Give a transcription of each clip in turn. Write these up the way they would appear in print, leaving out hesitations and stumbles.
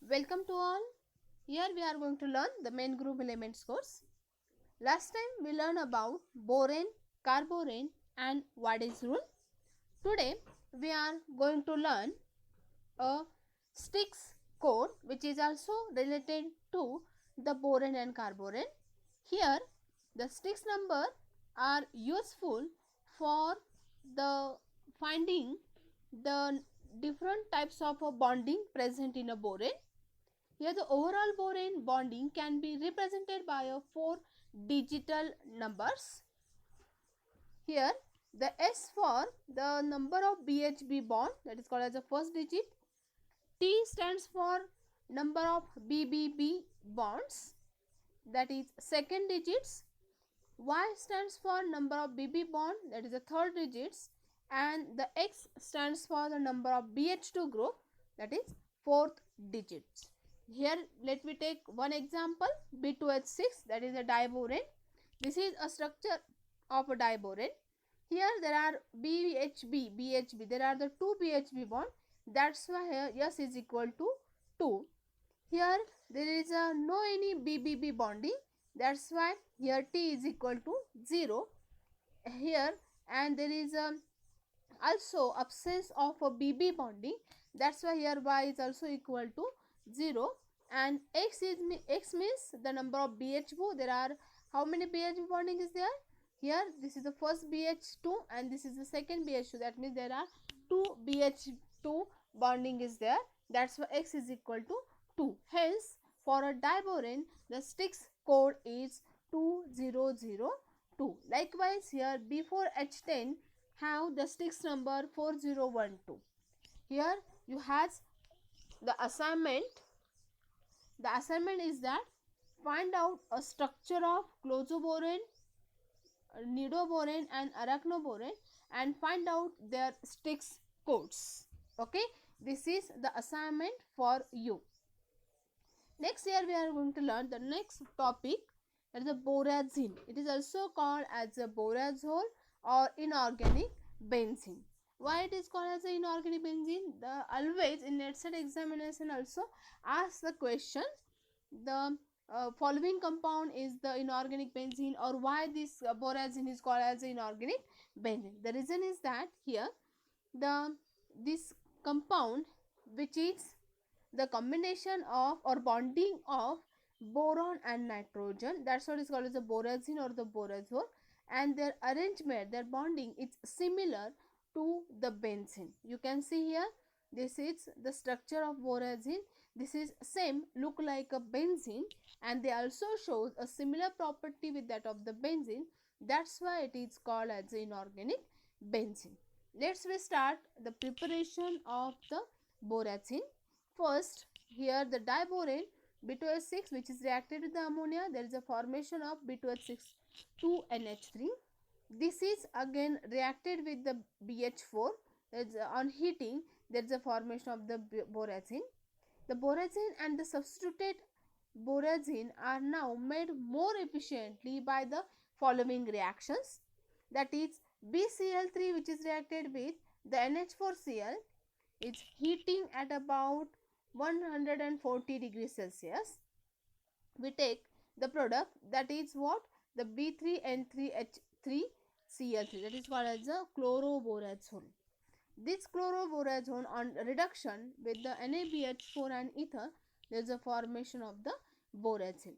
Welcome to all. Here we are going to learn the main group elements course. Last time we learned about borane, carborane and Wade's rule. Today we are going to learn a Sticks code which is also related to the borane and carborane. Here the Sticks number are useful for the finding the different types of bonding present in a borane. Here the overall borane bonding can be represented by a 4 digital numbers. Here the S for the number of BHB bond, that is called as the first digit. T stands for number of BBB bonds, that is second digits. Y stands for number of BB bond, that is the third digits, and the X stands for the number of BH2 group, that is fourth digits. Here let me take one example, B2H6, that is a diborane. This is a structure of a diborane. Here there are BHB, there are the two BHB bond, that's why here S is equal to 2. Here there is a no any BBB bonding, that's why here T is equal to 0 here, and there is also absence of a BB bonding, that's why here Y is also equal to 0, and X means the number of BH2. There are how many BH bonding is there? Here this is the first BH2 and this is the second BH2, that means there are 2 BH2 bonding is there, that's why X is equal to 2. Hence for a diborane the Sticks code is 2002. Likewise here B4H10 have the Sticks number 4012. Here you have the assignment. The assignment is that find out a structure of clozoborane, nidoborane and arachnoborane and find out their Sticks codes. Okay, this is the assignment for you. Next, here we are going to learn the next topic, that is the borazine. It is also called as a borazole or inorganic benzene. Why it is called as an inorganic benzene? The always in net set examination also ask the question, the following compound is the inorganic benzene, or why this borazine is called as inorganic benzene. The reason is that here this compound, which is the combination of or bonding of boron and nitrogen, that's what is called as the borazine or the borazole, and their arrangement, their bonding is similar to the benzene. You can see here, this is the structure of borazine, this is same look like a benzene, and they also shows a similar property with that of the benzene, that's why it is called as inorganic benzene. Let's we start the preparation of the borazine. First, here the diborane B2H6 which is reacted with the ammonia, there is a formation of B2H6 2NH3. This is again reacted with the BH4, that is on heating there is a formation of the borazine. The borazine and the substituted borazine are now made more efficiently by the following reactions, that is BCl3 which is reacted with the NH4Cl, it's heating at about 140 degrees Celsius. We take the product, that is what, the B3N3H3Cl3, that is called as a chloroborazone. This chloroborazone on reduction with the NaBH4 and ether, there is a formation of the borazine.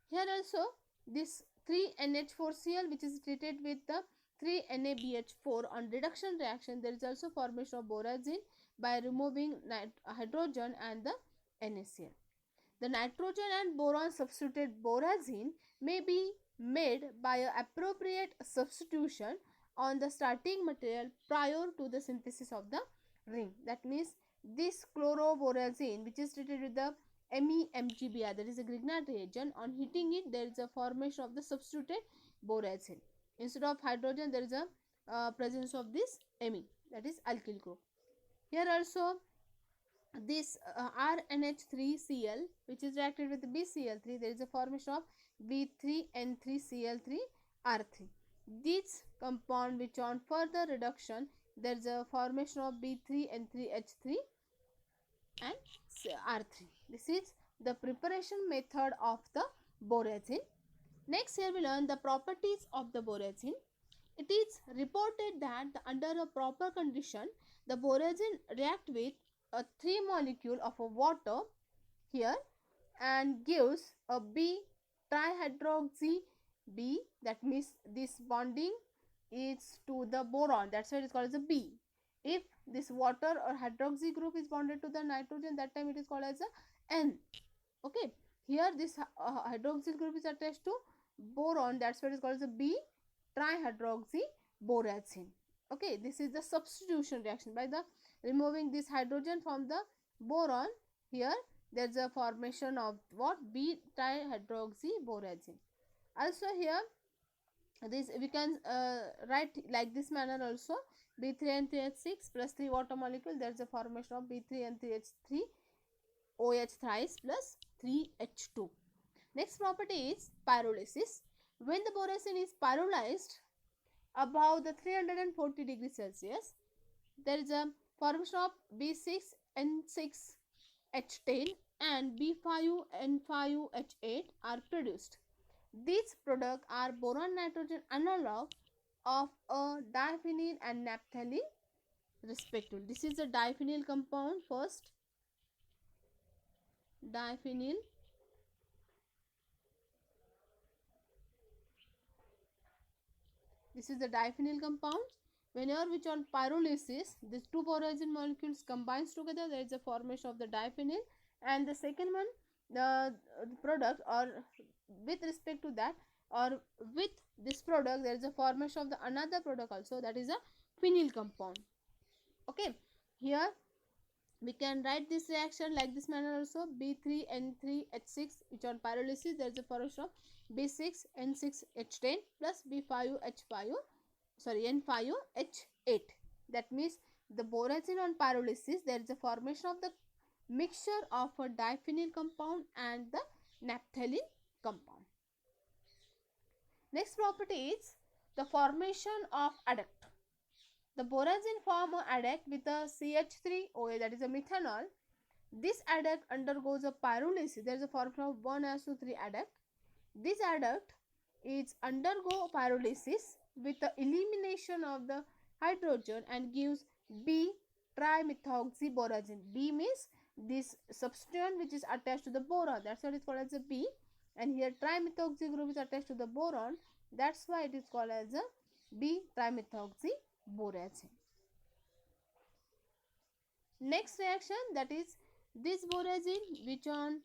Here also this 3NH4Cl which is treated with the 3NaBH4 on reduction reaction, there is also formation of borazine by removing hydrogen and the NaCl. The nitrogen and boron substituted borazine may be made by an appropriate substitution on the starting material prior to the synthesis of the ring. That means this chloroborazine which is treated with the MEMGBr, that is a Grignard reagent, on heating it there is a formation of the substituted borazine. Instead of hydrogen there is a presence of this Me, that is alkyl group. Here also this RNH3Cl which is reacted with BCl3, there is a formation of B3N3Cl3R3. This compound which on further reduction there is a formation of B3N3H3 and R3. This is the preparation method of the boracin. Next, here we learn the properties of the boracin. It is reported that under a proper condition, the boracin react with a 3 molecule of a water here and gives a B trihydroxy B, that means this bonding is to the boron, that's why it is called as a B. If this water or hydroxy group is bonded to the nitrogen, that time it is called as a N. Okay, here this hydroxyl group is attached to boron, that's why it is called as a B trihydroxy boracin. Okay, this is the substitution reaction. By the removing this hydrogen from the boron, here there is a formation of what? B trihydroxy boracin. Also here this we can write like this manner also, B3N3H6 plus 3 water molecule, there is a formation of B3N3H3 OH thrice plus 3H2. Next property is pyrolysis. When the boracin is pyrolyzed above the 340 degrees Celsius, there is a formation of B6N6H10 and B5N5H8 are produced. These products are boron nitrogen analog of a diphenyl and naphthalene respectively. This is a diphenyl compound first. Diphenyl this is the diphenyl compound. Whenever which on pyrolysis, these two boracin molecules combines together, there is a formation of the diphenyl, and the second one, the product or with respect to that or with this product, there is a formation of the another product also, that is a phenyl compound. Okay, here we can write this reaction like this manner also, B3N3H6 which on pyrolysis there is a formation of B6N6H10 plus N5H8. That means the boracin on pyrolysis there is a formation of the mixture of a diphenyl compound and the naphthalene compound. Next property is the formation of adduct. The boracin form a adduct with a CH3OA, that is a methanol. This adduct undergoes a pyrolysis. There is a formation of 1:3 adduct. This adduct is undergo pyrolysis with the elimination of the hydrogen and gives B trimethoxyboracin. B means this substituent which is attached to the boron, that's why it is called as a B, and here trimethoxy group is attached to the boron, that's why it is called as a B trimethoxyboracin. Next reaction, that is this boracin which on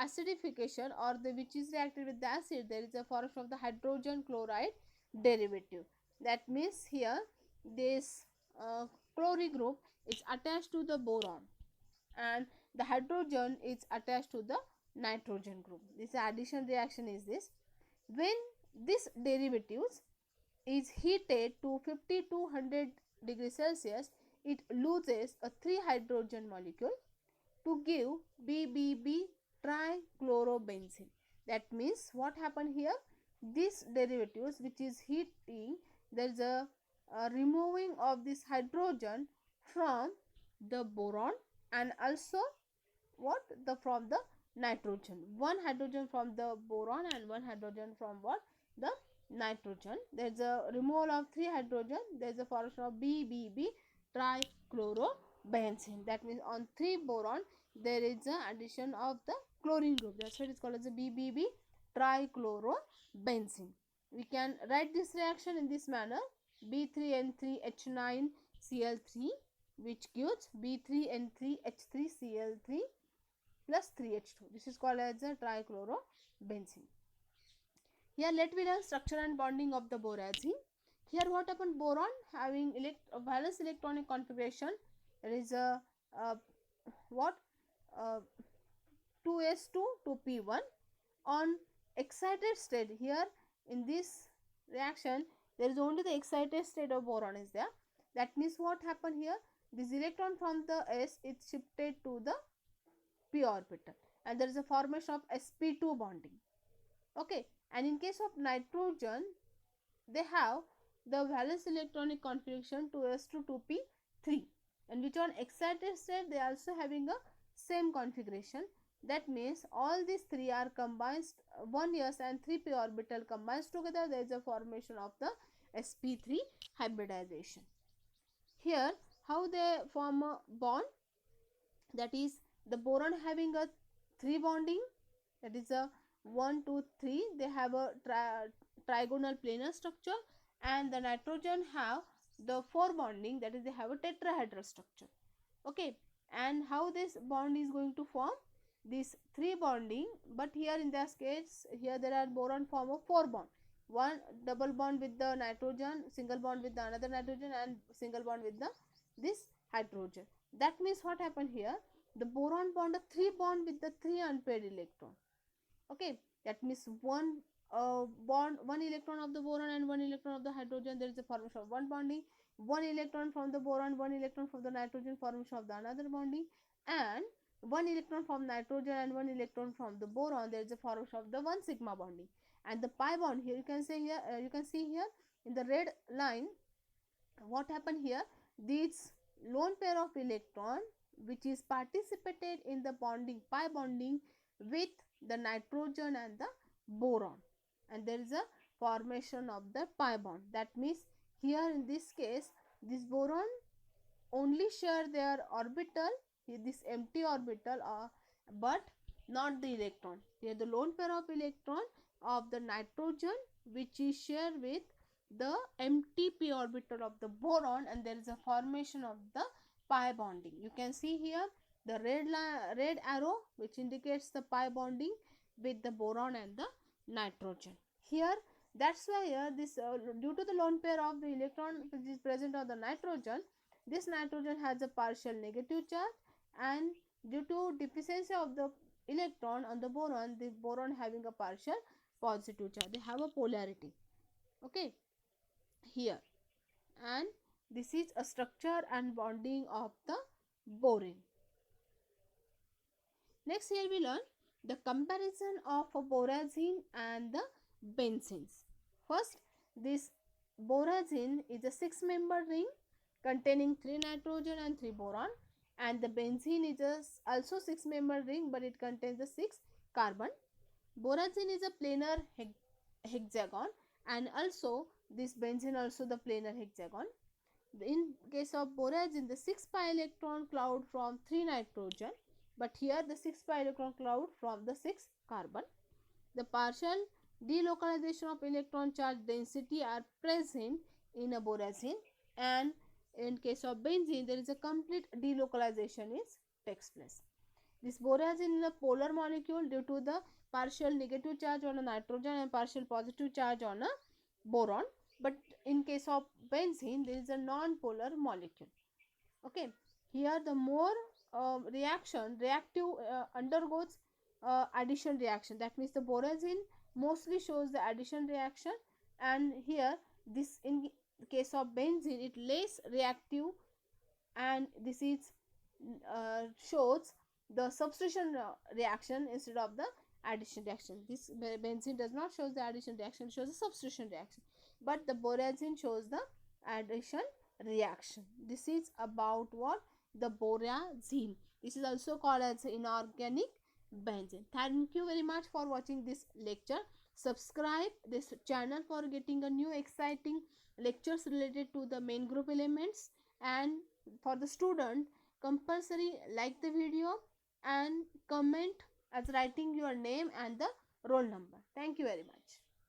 acidification or the which is reacted with the acid, there is a formation of the hydrogen chloride derivative. That means here this chlorine group is attached to the boron and the hydrogen is attached to the nitrogen group. This addition reaction is this. When this derivatives is heated to 50 to 100 degrees Celsius, it loses a 3 hydrogen molecule to give BBB trichlorobenzene. That means what happened here? This derivatives which is heating, there is a removing of this hydrogen from the boron and also what? From the nitrogen. One hydrogen from the boron and one hydrogen from what? The nitrogen. There is a removal of 3 hydrogen. There is a formation of BBB trichlorobenzene. That means on 3 boron there is a addition of the chlorine group. That's why it is called as a BBB trichlorobenzene. We can write this reaction in this manner, B3N3H9Cl3 which gives B3N3H3Cl3 plus 3H2. This is called as a trichlorobenzene. Here let me learn structure and bonding of the boracin. Here what happened? Boron having valence electronic configuration, there is a what? 2s2 to p1. On excited state, here in this reaction there is only the excited state of boron is there. That means what happened here? This electron from the s is shifted to the p orbital and there is a formation of sp2 bonding. Okay, and in case of nitrogen they have the valence electronic configuration 2s2 to p3, and which on excited state they are also having a same configuration. That means all these three are combined, 1s and 3p orbital combines together, there is a formation of the sp3 hybridization. Here how they form a bond, that is the boron having a 3 bonding, that is a 1 2 3, they have a trigonal planar structure, and the nitrogen have the 4 bonding, that is they have a tetrahedral structure. Okay, and how this bond is going to form, this 3 bonding, but here in this case here there are boron form of 4 bond, one double bond with the nitrogen, single bond with the another nitrogen, and single bond with the this hydrogen. That means what happened here, the boron bond a 3 bond with the 3 unpaired electron. Okay, that means one bond, one electron of the boron and one electron of the hydrogen, there is a formation of one bonding, one electron from the boron, one electron from the nitrogen, formation of the another bonding, and one electron from nitrogen and one electron from the boron, there is a formation of the 1 sigma bonding. And the pi bond here you can say here, you can see here in the red line what happened here, this lone pair of electron which is participated in the bonding, pi bonding with the nitrogen and the boron, and there is a formation of the pi bond. That means here in this case this boron only share their orbital, this empty orbital, but not the electron. Here the lone pair of electron of the nitrogen which is shared with the empty p orbital of the boron, and there is a formation of the pi bonding. You can see here the red arrow which indicates the pi bonding with the boron and the nitrogen. Here that's why here this due to the lone pair of the electron which is present on the nitrogen, this nitrogen has a partial negative charge, and due to deficiency of the electron on the boron having a partial positive charge, they have a polarity. Okay, here, and this is a structure and bonding of the boron. Next here we learn the comparison of a borazine and the benzenes. First, this borazine is a 6-member ring containing 3 nitrogen and 3 boron, and the benzene is a also 6-member ring, but it contains the 6 carbon. Borazine is a planar hexagon, and also this benzene also the planar hexagon. In case of borazine, the 6 pi electron cloud from 3 nitrogen, but here the 6 pi electron cloud from the 6 carbon. The partial delocalization of electron charge density are present in a borazine, and in case of benzene there is a complete delocalization takes place. This borazine is a polar molecule due to the partial negative charge on a nitrogen and partial positive charge on a boron, but in case of benzene there is a non-polar molecule. Okay, here the more reactive undergoes addition reaction, that means the borazine mostly shows the addition reaction, and here this in case of benzene it less reactive, and this is shows the substitution reaction instead of the addition reaction. This benzene does not show the addition reaction, it shows the substitution reaction, but the borazine shows the addition reaction. This is about what, the borazine. This is also called as inorganic benzene. Thank you very much for watching this lecture. Subscribe this channel for getting a new exciting lectures related to the main group elements, and for the student compulsory like the video and comment as writing your name and the roll number. Thank you very much.